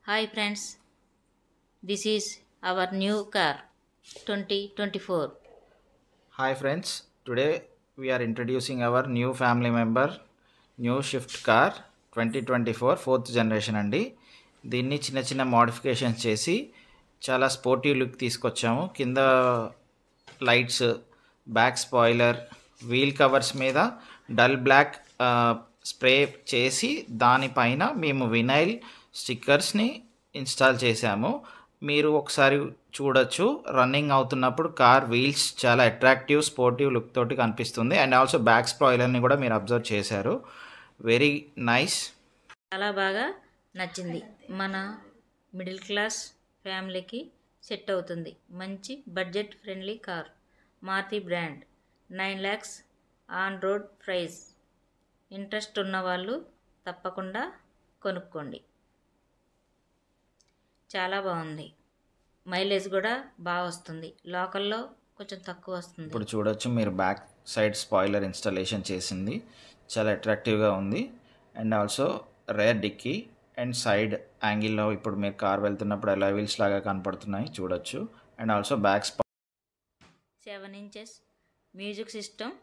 Hi friends, this is our new car 2024. Hi friends, today we are introducing our new family member, new Shift car 2024 fourth generation అండి. దీన్ని చిన్న చిన్న modifications చేసి చాలా sporty look తీసుకొచ్చాము. కింద lights, back spoiler, wheel covers మీద dull black spray చేసి దానిపైన మేము వినైల్ స్టిక్కర్స్ని ఇన్స్టాల్ చేశాము. మీరు ఒకసారి చూడొచ్చు, రన్నింగ్ అవుతున్నప్పుడు కార్ వీల్స్ చాలా అట్రాక్టివ్ స్పోర్టివ్ లుక్ తోటి కనిపిస్తుంది. అండ్ ఆల్సో బ్యాక్ స్పాయిలర్ని కూడా మీరు అబ్జర్వ్ చేశారు. Very nice. చాలా బాగా నచ్చింది. మన మిడిల్ క్లాస్ ఫ్యామిలీకి సెట్ అవుతుంది. మంచి budget friendly car. Maruti brand 9 lakhs on road price. Interest ఉన్న వాళ్ళు తప్పకుండా కొనుక్కోండి. చాలా బాగుంది. మైలేజ్ కూడా బాగా వస్తుంది. లోకల్లో కొంచెం తక్కువ వస్తుంది. ఇప్పుడు చూడొచ్చు, మీరు బ్యాక్ సైడ్ స్పాయిలర్ ఇన్స్టాలేషన్ చేసింది చాలా అట్రాక్టివ్గా ఉంది. And also rear dickey and side యాంగిల్లో ఇప్పుడు మీరు కార్ వెళ్తున్నప్పుడు ఎలా వీల్స్ లాగా కనపడుతున్నాయి చూడొచ్చు. And also back 7 inches music system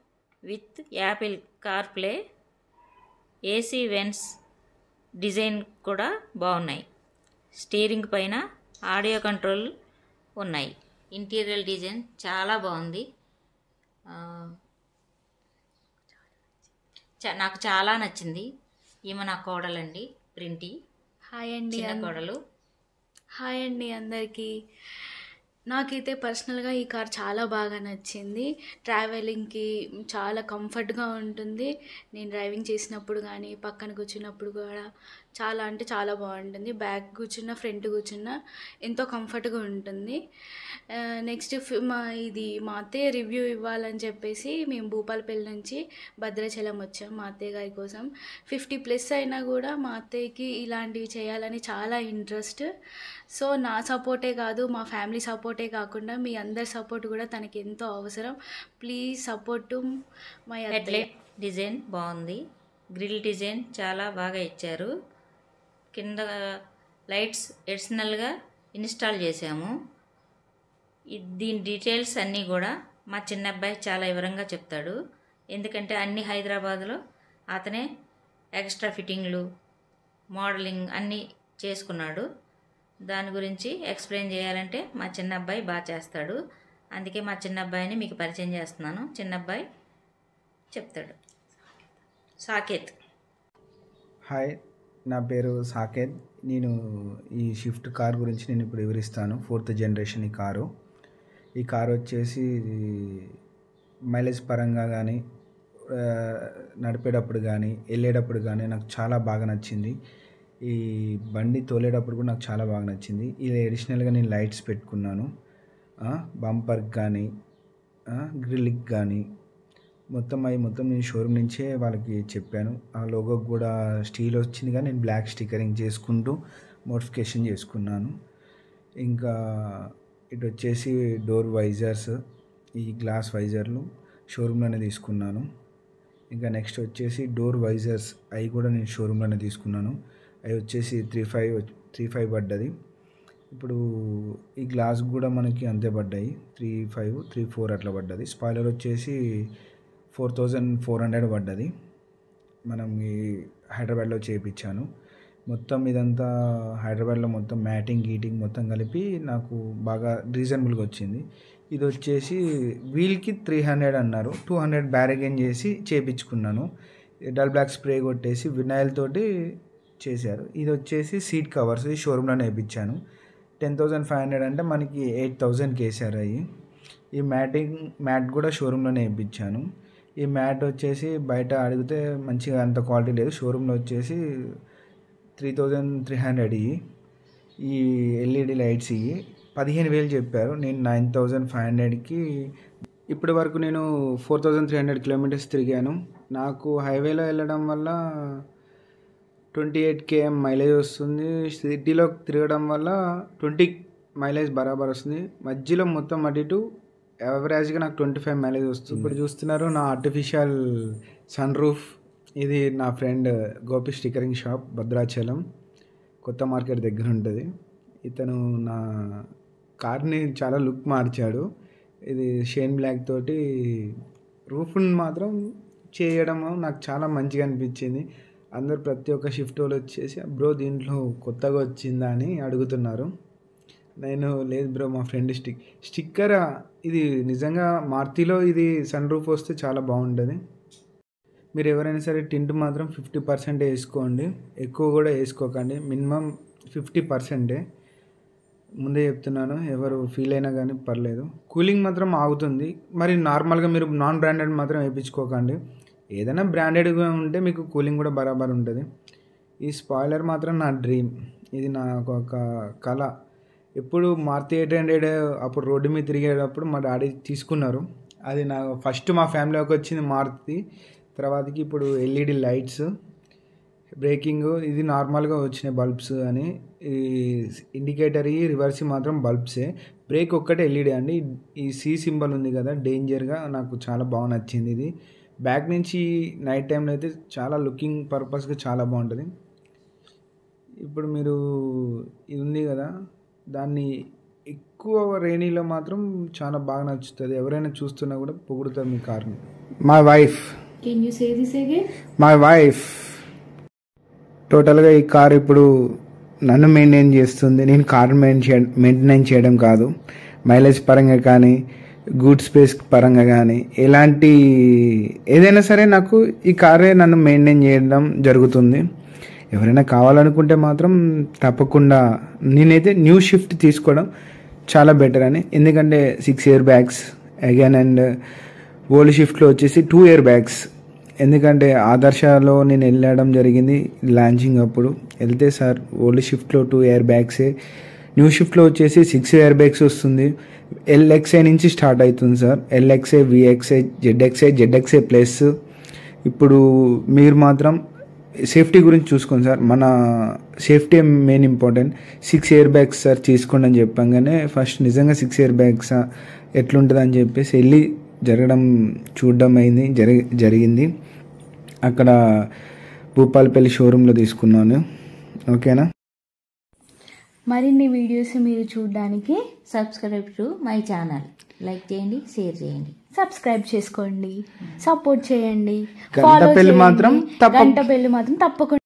with Apple car play, AC vents design కూడా బాగున్నాయి. స్టీరింగ్ పైన ఆడియో కంట్రోల్ ఉన్నాయి. ఇంటీరియర్ డిజైన్ చాలా బాగుంది. నాకు చాలా నచ్చింది. ఈమె నా కోడలండి, ప్రింటి. హాయ్ అండి చిన్న కోడలు. హాయ్ అండి అందరికీ. నాకైతే పర్సనల్గా ఈ కార్ చాలా బాగా నచ్చింది. ట్రావెలింగ్కి చాలా కంఫర్ట్గా ఉంటుంది. నేను డ్రైవింగ్ చేసినప్పుడు కానీ పక్కన కూర్చున్నప్పుడు కూడా చాలా అంటే చాలా బాగుంటుంది. బ్యాక్ కూర్చున్న ఫ్రంట్ కూర్చున్న ఎంతో కంఫర్ట్గా ఉంటుంది. నెక్స్ట్ మా అత్తయ్య రివ్యూ ఇవ్వాలని చెప్పేసి మేము భూపాలపల్లి నుంచి భద్రాచలం వచ్చాం మా అత్తయ్య గారి కోసం. 50+ అయినా కూడా మా అత్తయ్యకి ఇలాంటివి చేయాలని చాలా ఇంట్రెస్ట్. సో నా సపోర్టే కాదు, మా ఫ్యామిలీ సపోర్టే కాకుండా మీ అందరి సపోర్ట్ కూడా తనకి ఎంతో అవసరం. ప్లీజ్ సపోర్ట్ టు మై అత్తయ్య. హెడ్లైట్ డిజైన్ బాగుంది. గ్రిల్ డిజైన్ చాలా బాగా ఇచ్చారు. కింద లైట్స్ ఎడిషనల్గా ఇన్స్టాల్ చేసాము. దీని డీటెయిల్స్ అన్నీ కూడా మా చిన్న అబ్బాయి చాలా వివరంగా చెప్తాడు. ఎందుకంటే అన్ని హైదరాబాద్లో అతనే ఎక్స్ట్రా ఫిట్టింగ్లు, మోడలింగ్ అన్నీ చేసుకున్నాడు. దాని గురించి ఎక్స్ప్లెయిన్ చేయాలంటే మా చిన్న అబ్బాయి బాగా చేస్తాడు. అందుకే మా చిన్న అబ్బాయిని మీకు పరిచయం చేస్తున్నాను. చిన్న అబ్బాయి చెప్తాడు. సాకేత్. హాయ్, నా పేరు సాకేత్. నేను ఈ షిఫ్ట్ కార్ గురించి నేను ఇప్పుడు వివరిస్తాను. 4th జనరేషన్ ఈ కారు వచ్చేసి మైలేజ్ పరంగా కానీ నడిపేటప్పుడు కానీ వెళ్ళేటప్పుడు కానీ నాకు చాలా బాగా నచ్చింది. ఈ బండి తోలేటప్పుడు కూడా నాకు చాలా బాగా నచ్చింది. ఇది అడిషనల్గా నేను లైట్స్ పెట్టుకున్నాను. బంపర్కి కానీ గ్రిల్కి కానీ మొత్తం నేను షోరూమ్ నుంచే వాళ్ళకి చెప్పాను. ఆ లోగోకి కూడా స్టీల్ వచ్చింది కానీ నేను బ్లాక్ స్టిక్కరింగ్ చేసుకుంటూ మోడిఫికేషన్ చేసుకున్నాను. ఇంకా ఇటు వచ్చేసి డోర్ వైజర్స్, ఈ గ్లాస్ వైజర్లు షోరూంలోనే తీసుకున్నాను. ఇంకా నెక్స్ట్ వచ్చేసి డోర్ వైజర్స్ అవి కూడా నేను షోరూంలోనే తీసుకున్నాను. అవి వచ్చేసి 3,500 పడ్డది. ఇప్పుడు ఈ గ్లాస్ కూడా మనకి అంతే పడ్డాయి, 3,500, 3,400 అట్లా పడ్డది. స్పాయిలర్ వచ్చేసి 4,400 పడ్డది. మనం ఈ హైదరాబాద్లో చేయించాను. మొత్తం ఇదంతా హైదరాబాద్లో మొత్తం మ్యాటింగ్ గీటింగ్ మొత్తం కలిపి నాకు బాగా రీజనబుల్గా వచ్చింది. ఇది వచ్చేసి వీల్కి 300 అన్నారు, 200 బ్యారిగేన్ చేసి చేయించుకున్నాను. డల్ బ్లాక్ స్ప్రే కొట్టేసి వినైల్ తోటి చేశారు. ఇది వచ్చేసి సీట్ కవర్స్ షోరూంలోనే వేయించాను. 10,500 అంటే మనకి 8,000కి వేసారు అవి. ఈ మ్యాట్ కూడా షోరూంలోనే వేయించాను. ఈ మ్యాట్ వచ్చేసి బయట అడిగితే మంచిగా అంత క్వాలిటీ లేదు. షోరూంలో వచ్చేసి 3,300 ఈ ఎల్ఈడి లైట్స్ 15,000 చెప్పారు. నేను 9,500కి ఇప్పటి వరకు నేను 4,300 కిలోమీటర్స్ తిరిగాను. నాకు హైవేలో వెళ్ళడం వల్ల 28 km మైలేజ్ వస్తుంది. సిటీలో తిరగడం వల్ల 20 మైలేజ్ బరాబర్ వస్తుంది. మధ్యలో మొత్తం అటు ఇటు యావరేజ్గా నాకు 25 మైలేజ్ వస్తుంది. ఇప్పుడు చూస్తున్నారు నా ఆర్టిఫిషియల్ సన్ రూఫ్. ఇది నా friend Gopi stickering shop Bhadrachalam. కొత్త మార్కెట్ దగ్గర ఉంటుంది. ఇతను నా కార్ని చాలా లుక్ మార్చాడు. ఇది షైన్ బ్లాక్ తోటి రూఫ్ని మాత్రం చేయడం నాకు చాలా మంచిగా అనిపించింది. అందరు ప్రతి ఒక్క షిఫ్ట్ వాళ్ళు వచ్చేసి బ్రో దీంట్లో కొత్తగా వచ్చిందా అని అడుగుతున్నారు. నేను లేదు బ్రో మా ఫ్రెండ్ స్టిక్కర్ ఇది నిజంగా మారుతిలో ఇది సన్ రూఫ్ వస్తే చాలా బాగుంటుంది. మీరు ఎవరైనా సరే టింట్ మాత్రం 50% వేసుకోండి, ఎక్కువ కూడా వేసుకోకండి. మినిమం 50%. ముందే చెప్తున్నాను, ఎవరు ఫీల్ అయినా కానీ పర్లేదు. కూలింగ్ మాత్రం ఆగుతుంది. మరి నార్మల్గా మీరు నాన్ బ్రాండెడ్ మాత్రం వేయించుకోకండి. ఏదైనా బ్రాండెడ్గా ఉంటే మీకు కూలింగ్ కూడా బరాబర్ ఉంటుంది. ఈ స్పాయిలర్ మాత్రం నా డ్రీమ్, ఇది నాకు ఒక కళ. ఎప్పుడు మారుతి 800 అప్పుడు రోడ్డు మీద తిరిగేటప్పుడు మా డాడీ తీసుకున్నారు. అది నా ఫస్ట్ మా ఫ్యామిలీకి వచ్చింది మారుతి. తర్వాతకి ఇప్పుడు ఎల్ఈడి లైట్స్, బ్రేకింగ్ ఇది నార్మల్గా వచ్చినాయి బల్బ్స్ అని. ఈ ఇండికేటర్ రివర్స్ మాత్రం బల్బ్సే. బ్రేక్ ఒక్కటే ఎల్ఈడి అండి. ఈ సి సింబల్ ఉంది కదా డేంజర్గా, నాకు చాలా బాగా నచ్చింది. ఇది బ్యాక్ నుంచి నైట్ టైంలో అయితే చాలా లుకింగ్ పర్పస్గా చాలా బాగుంటుంది. ఇప్పుడు మీరు ఇది ఉంది కదా, దాన్ని ఎక్కువ రైనీలో మాత్రం చాలా బాగా నచ్చుతుంది. ఎవరైనా చూస్తున్నా కూడా పొగుడుతారు మీ కార్ని. My wife, can you say this again? My wife టోటల్గా ఈ కార్ ఇప్పుడు నన్ను మెయింటైన్ చేస్తుంది. నేను కార్ మెయింటెనెన్స్ చేయడం కాదు, మైలేజ్ పరంగా కానీ గూడ్ స్పేస్ పరంగా కానీ ఎలాంటి ఏదైనా సరే నాకు ఈ కారే నన్ను మెయింటైన్ చేయడం జరుగుతుంది. ఎవరైనా కావాలనుకుంటే మాత్రం తప్పకుండా నేనైతే న్యూ షిఫ్ట్ తీసుకోవడం చాలా బెటర్ అని. ఎందుకంటే 6 airbags again and old షిఫ్ట్లో వచ్చేసి 2 ఎయిర్ బ్యాగ్స్. ఎందుకంటే ఆదర్శలో నేను వెళ్ళడం జరిగింది లాంచింగ్ అప్పుడు వెళ్తే, సార్ ఓల్డ్ షిఫ్ట్లో 2 ఎయిర్ బ్యాగ్సే, న్యూ షిఫ్ట్లో వచ్చేసి 6 ఎయిర్ బ్యాగ్స్ వస్తుంది. ఎల్ఎక్స్ఐ నుంచి స్టార్ట్ అవుతుంది sir. LXi, VXi, ZXi plus. ఇప్పుడు మీరు మాత్రం సేఫ్టీ గురించి చూసుకోండి సార్. మన safety main important. 6 air bags sir తీసుకోండి అని చెప్పంగానే ఫస్ట్ నిజంగా 6 ఎయిర్ బ్యాగ్స్ ఎట్లుంటుంది అని చెప్పేసి వెళ్ళి చూడడం అయింది, జరిగింది. అక్కడ భూపాలపల్లి షోరూంలో తీసుకున్నాను. ఓకేనా? మరిన్ని వీడియోస్ మీరు చూడడానికి subscribe to my channel. Like చేయండి, షేర్ చేయండి, సబ్స్క్రైబ్ చేసుకోండి, సపోర్ట్ చేయండి, గంట బెల్ మాత్రం గంట బెల్ మాత్రం తప్పకుండా